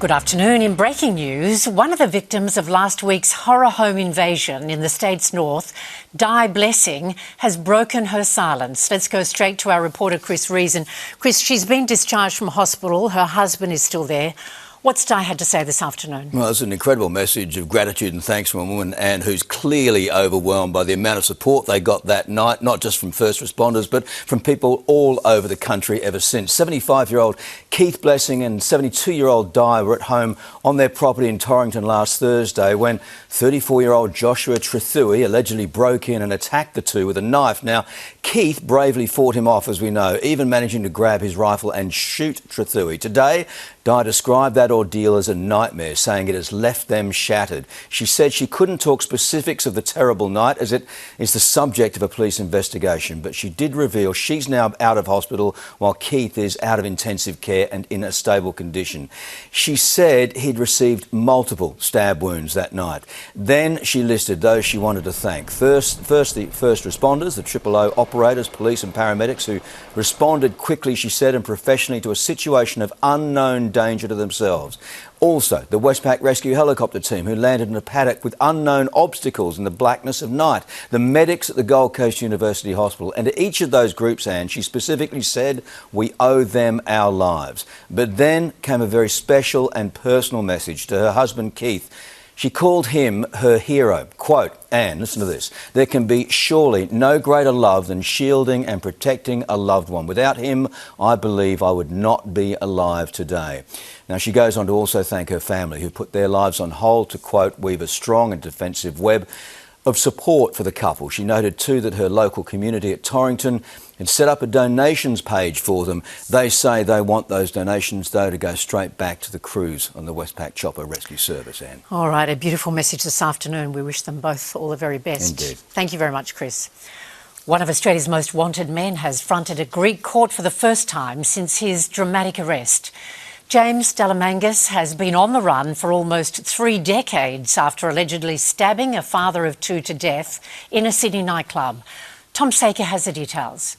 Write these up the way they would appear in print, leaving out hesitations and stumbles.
Good afternoon. In breaking news, one of the victims of last week's horror home invasion in the state's north, Dianne Blessing, has broken her silence. Let's go straight to our reporter, Chris Reason. Chris, she's been discharged from hospital. Her husband is still there. What's Di had to say this afternoon? Well, it's an incredible message of gratitude and thanks from a woman, Anne, who's clearly overwhelmed by the amount of support they got that night, not just from first responders, but from people all over the country ever since. 75-year-old Keith Blessing and 72-year-old Di were at home on their property in Torrington last Thursday when 34-year-old Joshua Trethui allegedly broke in and attacked the two with a knife. Now, Keith bravely fought him off, as we know, even managing to grab his rifle and shoot Trethui. Today, Di described that ordeal as a nightmare, saying it has left them shattered. She said she couldn't talk specifics of the terrible night as it is the subject of a police investigation, but she did reveal she's now out of hospital while Keith is out of intensive care and in a stable condition. She said he'd received multiple stab wounds that night. Then she listed those she wanted to thank. First, the first responders, the 000 operators, police and paramedics who responded quickly, she said, and professionally to a situation of unknown danger to themselves. Also, the Westpac Rescue Helicopter team who landed in a paddock with unknown obstacles in the blackness of night. The medics at the Gold Coast University Hospital. And to each of those groups, Anne, she specifically said, we owe them our lives. But then came a very special and personal message to her husband, Keith. She called him her hero. Quote, Anne, listen to this. There can be surely no greater love than shielding and protecting a loved one. Without him, I believe I would not be alive today. Now, she goes on to also thank her family who put their lives on hold to, quote, weave a strong and defensive web of support for the couple. She noted too that her local community at Torrington had set up a donations page for them. They say they want those donations, though, to go straight back to the crews on the Westpac Chopper Rescue Service, Anne. All right, a beautiful message this afternoon. We wish them both all the very best. Indeed. Thank you very much, Chris. One of Australia's most wanted men has fronted a Greek court for the first time since his dramatic arrest. James Dalamangas has been on the run for almost 3 decades after allegedly stabbing a father of 2 to death in a Sydney nightclub. Tom Saker has the details.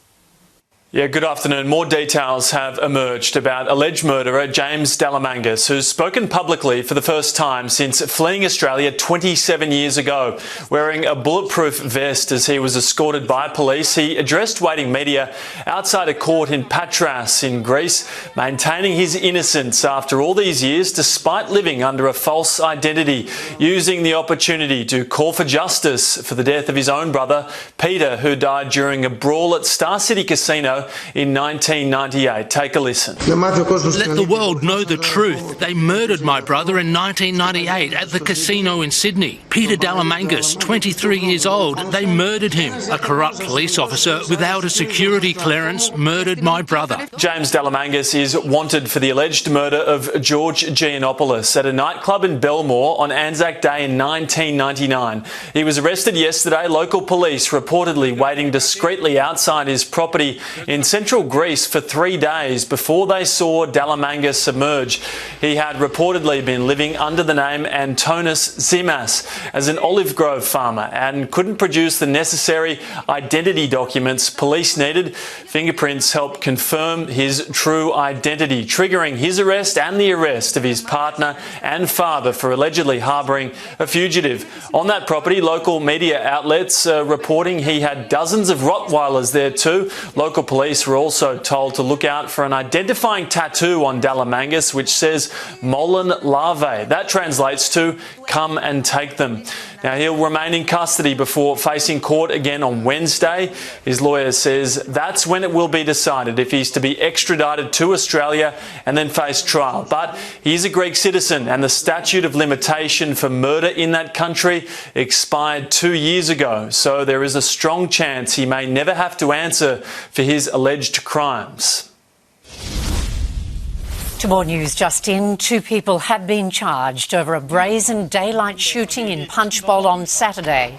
Yeah, good afternoon. More details have emerged about alleged murderer James Dalamangas, who's spoken publicly for the first time since fleeing Australia 27 years ago. Wearing a bulletproof vest as he was escorted by police, he addressed waiting media outside a court in Patras in Greece, maintaining his innocence after all these years despite living under a false identity, using the opportunity to call for justice for the death of his own brother, Peter, who died during a brawl at Star City Casino in 1998. Take a listen. Let the world know the truth. They murdered my brother in 1998 at the casino in Sydney. Peter Dalamangas, 23 years old. They murdered him. A corrupt police officer without a security clearance murdered my brother. James Dalamangas is wanted for the alleged murder of George Giannopoulos at a nightclub in Belmore on Anzac Day in 1999. He was arrested yesterday. Local police reportedly waiting discreetly outside his property in central Greece for 3 days before they saw Dalamangas submerge. He had reportedly been living under the name Antonis Zimas as an olive grove farmer and couldn't produce the necessary identity documents police needed. Fingerprints helped confirm his true identity, triggering his arrest and the arrest of his partner and father for allegedly harbouring a fugitive. On that property, local media outlets are reporting he had dozens of Rottweilers there too. Local police were also told to look out for an identifying tattoo on Dalamangas which says Molen Larvae. That translates to come and take them. Now, he'll remain in custody before facing court again on Wednesday. His lawyer says that's when it will be decided if he's to be extradited to Australia and then face trial. But he's a Greek citizen and the statute of limitation for murder in that country expired 2 years ago. So there is a strong chance he may never have to answer for his alleged crimes. To more news just in, 2 people had been charged over a brazen daylight shooting in Punchbowl on Saturday.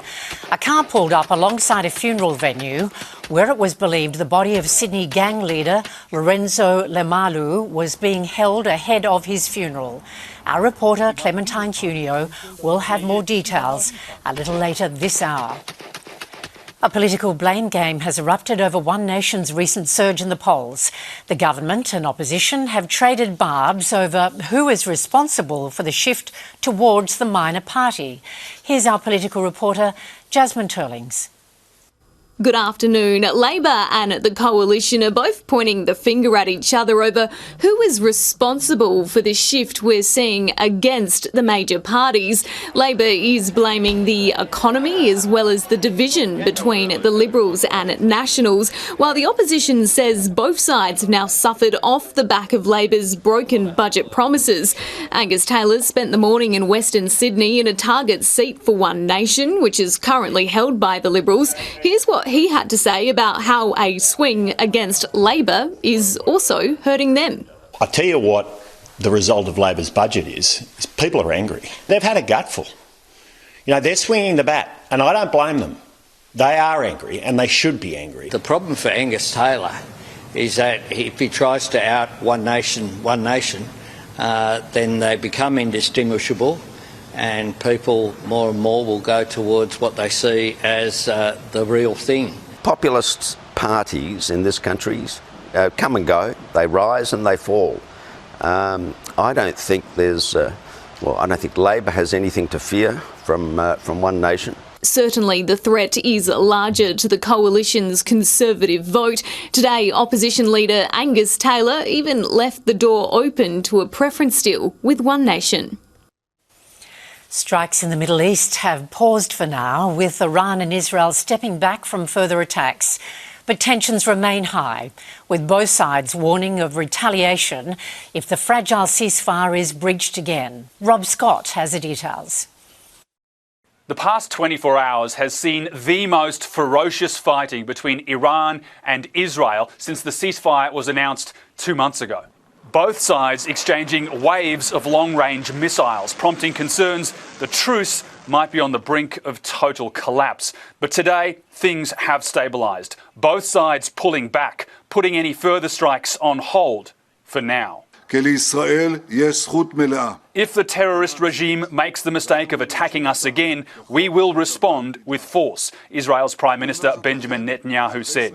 A car pulled up alongside a funeral venue where it was believed the body of Sydney gang leader Lorenzo Lemalu was being held ahead of his funeral. Our reporter Clementine Cuneo will have more details a little later this hour. A political blame game has erupted over One Nation's recent surge in the polls. The government and opposition have traded barbs over who is responsible for the shift towards the minor party. Here's our political reporter, Jasmine Turlings. Good afternoon. Labor and the Coalition are both pointing the finger at each other over who is responsible for the shift we're seeing against the major parties. Labor is blaming the economy as well as the division between the Liberals and Nationals, while the opposition says both sides have now suffered off the back of Labor's broken budget promises. Angus Taylor spent the morning in Western Sydney in a target seat for One Nation, which is currently held by the Liberals. Here's what he had to say about how a swing against Labor is also hurting them. I tell you what the result of Labor's budget is people are angry. They've had a gutful. You know, they're swinging the bat, and I don't blame them. They are angry, and they should be angry. The problem for Angus Taylor is that if he tries to out One Nation, then they become indistinguishable, and people more and more will go towards what they see as the real thing. Populist parties in this country come and go, they rise and they fall. I don't think I don't think Labor has anything to fear from One Nation. Certainly the threat is larger to the Coalition's Conservative vote. Today, opposition leader Angus Taylor even left the door open to a preference deal with One Nation. Strikes in the Middle East have paused for now, with Iran and Israel stepping back from further attacks. But tensions remain high, with both sides warning of retaliation if the fragile ceasefire is breached again. Rob Scott has the details. The past 24 hours has seen the most ferocious fighting between Iran and Israel since the ceasefire was announced 2 months ago. Both sides exchanging waves of long-range missiles, prompting concerns the truce might be on the brink of total collapse. But today, things have stabilised. Both sides pulling back, putting any further strikes on hold for now. If the terrorist regime makes the mistake of attacking us again, we will respond with force, Israel's Prime Minister Benjamin Netanyahu said.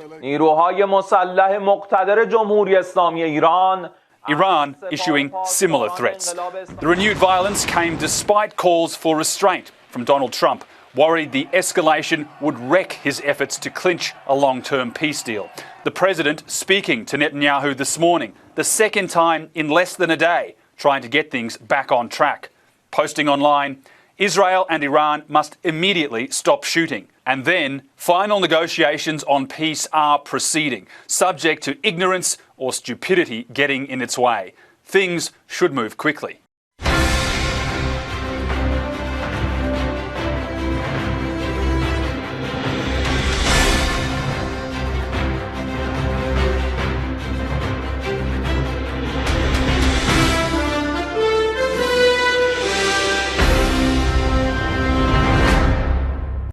Iran issuing similar threats. The renewed violence came despite calls for restraint from Donald Trump, worried the escalation would wreck his efforts to clinch a long-term peace deal. The president speaking to Netanyahu this morning, the second time in less than a day, trying to get things back on track. Posting online, Israel and Iran must immediately stop shooting. And then final negotiations on peace are proceeding, subject to ignorance or stupidity getting in its way. Things should move quickly.